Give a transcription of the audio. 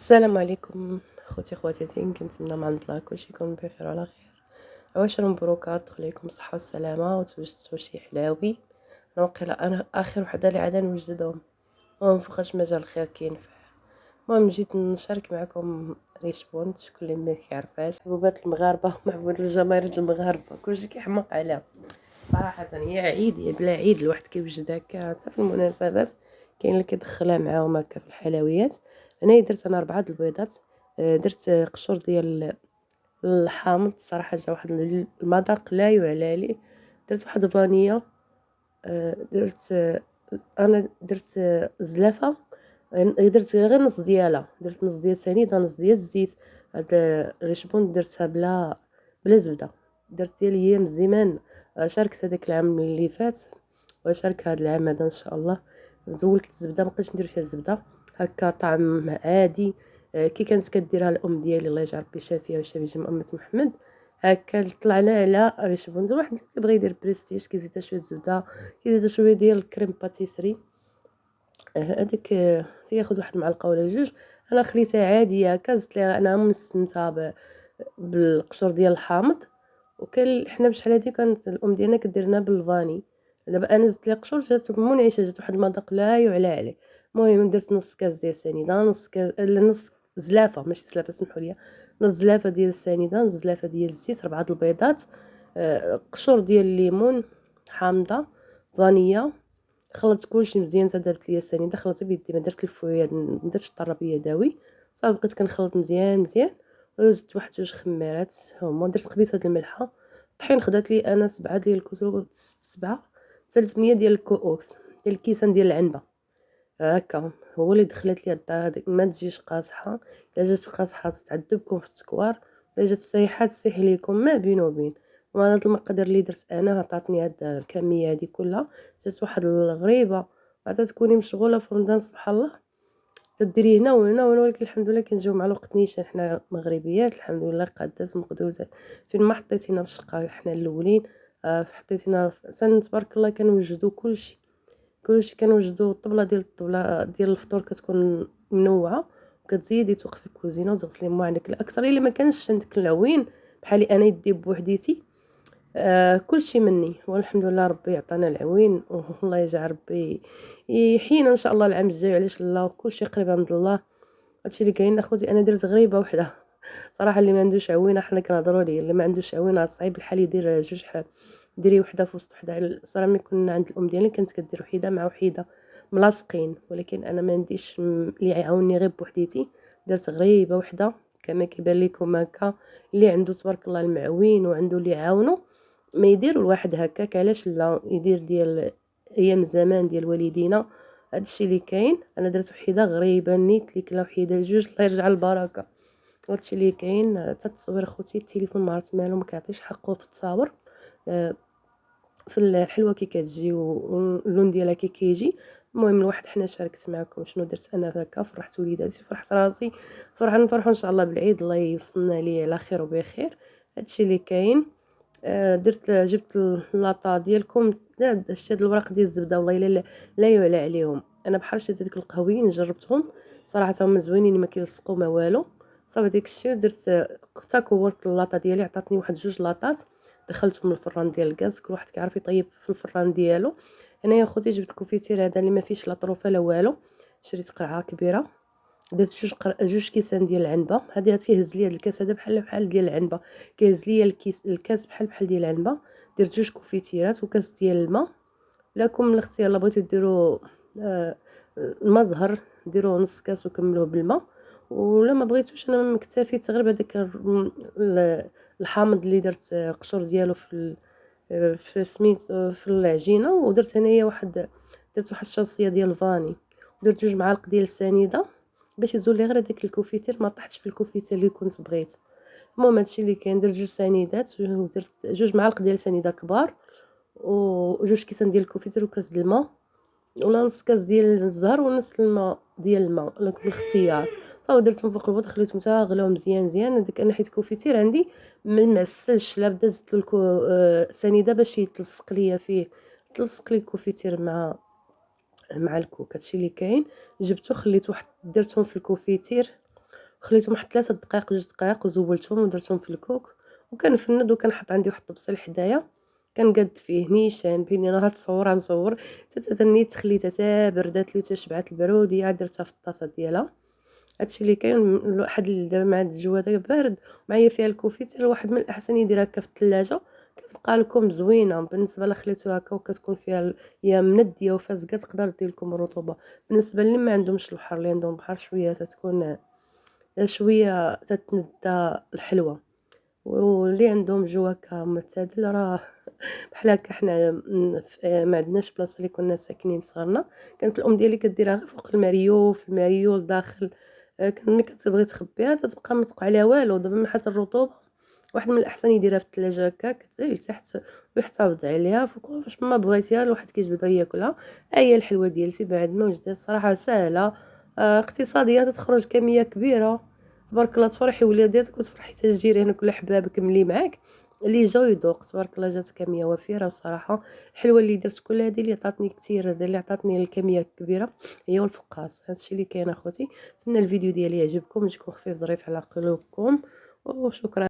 السلام عليكم خوتي خواتاتي، كنتمنى من عند الله كلشي يكون بخير وعلى خير. عواشر مبروكات، تخليكم الصحة والسلامة وتوجدتو شي حلاوي. انا واقيلا انا اخر وحده اللي عاد نوجدهم. المهم فوقاش مجال الخير كاين فيه. المهم جيت نشارك معكم ريشبون، شكون اللي ما كيعرفهاش، حبوبات المغاربه محبوبات الجماهير المغاربه كلشي كيحماق عليها صراحه. هي عيد، هي بلا عيد الواحد كيوجد هكا حتى في المناسبات. كاين اللي كيدخلها معاهم هكا في الحلويات. انايا درت 4 د البيضات. درت قشور ديال الحامض، صراحه جا واحد المذاق لا يعلى ليه. درت واحد فانيا. درت انا درت زلافه. درت غير نص ديالها، درت نص ديال سنيده نص ديال الزيت. هاد الريشبون درتها بلا زبده. درت ديال هي مزيان. شاركت هذاك العام اللي فات وشارك هاد العام هذا ان شاء الله. زولت الزبده، مابقيتش ندير فيها الزبده، هكا طعم عادي. كي كانت كديرها الام ديالي الله يجعل ربي يشافيها ويشافي جميع امه محمد. هكا طلعنا على ريشبون. الواحد اللي كيبغي يدير بريستيج كيزيدها شويه زبده، كيزيدها شويه ديال الكريم باتيسري. هذيك تياخد واحد المعلقه ولا جوج. انا خليتها عاديه هكا، زدت ليها انا مستمتعه بالقشور ديال الحامض. وكان حنا بشحال هادي كانت الام ديالنا كدير لنا بالفاني. دابا انا زدت ليها قشور، جات منعشه، جات واحد المذاق لا يعلى عليه. المهم درت نص كاس ديال السنيده، نص كاس لا نص زلافه ماشي زلافه سمحوا لي، نص زلافه ديال السنيده، نص زلافه ديال الزيت، 4 د البيضات. قشور ديال الليمون حامضه، فانيا. خلطت كلشي مزيان، حتى درت ليا السنيده خلطتها بيدي، ما درت الفويا، ما درتش الطراب يدوي. صافي بقيت كنخلط مزيان مزيان. وزدت واحد جوج خميرات هما، درت قبيصه د الملحه. الطحين خدات لي انا 7 ديال الكتب، 7 حتى 8 ديال الكؤوس ديال الكيسان ديال العنبه. هكا هو اللي دخلت لي الدار هذيك. ما تجيش قاصحه، الا جات قاصحه تعذبكم في التكوار، الا جات سايحه تسيح ليكم ما بين وبين. وهذا المقدار اللي درت انا عطاتني هاد الكميه هذه كلها. جات واحد الغريبه، عاد تكوني مشغوله في رمضان سبحان الله تديري هنا وهنا وهنا، ولكن الحمد لله كنجيو مع الوقت نيشان، حنا مغربيات الحمد لله قادات ومقدوزات. فين ما حطيتينا في الشقه حنا الاولين. حطيتينا تبارك الله كنوجدوا كلشي. كنوجدوا الطبله ديال الفطور كتكون منوعه، وكتزيدي توقفي في الكوزينه وتغسلي مو عندك. الاكثر الا ما كانش عندك العوين بحالي انا يدي بوحديتي. كلشي مني، والحمد لله ربي عطانا العوين، والله يجعل ربي يحيينا ان شاء الله العام الجاي، علاش لا، كلشي قريب عند الله. هادشي اللي كاين اخوتي. انا درت غريبه وحده صراحه. اللي ما عندوش عوينه حنا كنهضروا ليه، اللي ما عندوش عوينه صعيب الحال يدير جوج ديري وحده في وسط وحده. صراحه ملي كنا عند الام ديالي كانت كدير وحده مع وحده ملاصقين، ولكن انا ما عنديش اللي يعاونني غير بوحديتي. درت غريبه وحده كما كيبان لكم هكا. اللي عنده تبارك الله المعوين وعنده اللي يعاونو ما يدير الواحد هكاك، علاش لا يدير ديال ايام زمان ديال والدينا. هادشي اللي كاين. انا درت وحده غريبه نيت ليك، لا وحده جوج الله يرجع البركه. هادشي اللي كاين. حتى التصوير خوتي التليفون ما عرفت مالو ما كيعطيش حقه في التصاور. في الحلوه كي كتجي واللون ديالها كي كيجي. المهم الواحد حنا شاركت معكم شنو درت انا هكا، فرحت وليداتي فرحت راسي. نفرحوا ان شاء الله بالعيد، الله يوصلنا ليه على خير وبخير. هادشي اللي كاين. جبت اللاطه ديالكم، شتي هاد الوراق ديال الزبده والله الا لا يعلى عليهم. انا بحال شتي ديك القهويين جربتهم صراحه هما زوينين، ما كيلصقوا ما والو. صافي ديك الشيء درت. حتى كورت اللاطه ديالي، عطاتني واحد جوج لاطات دخلتهم للفران ديال الغاز. كل واحد كيعرف يطيب في الفران ديالو. هنايا خوتي جبت الكوفيتير هذا اللي ما فيش لا طروفه لا والو. شريت قرعه كبيره، درت جوج كيسان ديال العنبه. هذه تيهز ليا هاد الكاس هذا بحال ديال العنبه، كيهز ليا الكاس بحال ديال العنبه. درت جوج كوفيتيرات وكاس ديال الماء. لكم الاختيار، لا بغيتو ديروا الماء زهر ديروه نص كاس وكملوه بالماء، ولا ما بغيتوش انا مكتفيت غير بهذاك الحامض اللي درت قشور ديالو في سميتو في العجينه. ودرت هنايا درت واحد الشاصيه ديال الفاني، ودرت جوج معالق ديال السنيده باش يزول لي غير هذاك الكوفيتير، ما طحتش في الكوفيتير اللي كنت بغيت. المهم هادشي اللي كاين. درت جوج سنيدات ودرت جوج معالق ديال سنيده كبار، وجوج كيسان ديال الكوفيتير وكاس د الماء، ولا نص كاس ديال الزهر ونص الماء ديال الماء لكم الاختيار. صافي درتهم فوق البوط، خليتهم حتى غلاو مزيان مزيان. هذيك انا حيت الكوفيتير عندي ما معسلش، لا بدا زدت له سنيده باش يتلصق ليا فيه. تلصق لي الكوفيتير مع الكوك. هادشي اللي كاين. جبتو خليت واحد درتهم في الكوفيتير وخليتهم واحد 3 دقايق 2 دقايق وزولتهم ودرتهم في الكوك، وكنفند وكنحط عندي واحد الطبسيل حدايا كنقاد فيه نيشان بيني نهار تصور غنصور حتى تنيت خليتها تا بردات لي تا شبعات البرودية درتها في الطاسة ديالها. هادشي اللي كاين واحد دابا مع هاد الجو هذا بارد ومعايا فيها الكوفيتير واحد من الأحسن يدير هكا في الثلاجة كتبقى لكم زوينة. بالنسبة إلا خليتوها هكا وكتكون فيها يا مندية وفازكة تقدر دير لكم الرطوبة. بالنسبة للي ما عندهمش البحر اللي عندهم البحر شوية تتكون شوية تتندى الحلوة، واللي عندهم جو هكا معتدل راه بحال هكا حنا ما عندناش بلاصة اللي كنا ساكنين بصغرنا كانت الأم ديالي كديرها غير فوق الماريو في الماريو لداخل ملي كتبغي تخبيها تتبقى ما توقع ليها والو. دابا من حيت الرطوبة واحد من الأحسن يديرها في الثلاجة هكا كتزيد لتحت ويحتفظ عليها فاش ما بغيتيها الواحد كيجبدها وياكلها. هي الحلوة ديالتي بعد ما وجدت صراحة ساهلة اقتصادية تتخرج كمية كبيرة تبارك الله تفرحي ولاداتك وتفرحي حتى جيرانك ولا حبابك ملي معاك اللي جاو يذوق تبارك الله. جات كمية وفيرة الصراحة. الحلوة اللي درت كل هذه اللي عطاتني كثير هذا اللي عطاتني الكمية الكبيرة هي والفقاص. هادشي اللي كاين اخوتي. نتمنى الفيديو ديالي يعجبكم يجيكم خفيف ظريف على قلوبكم وشكرا.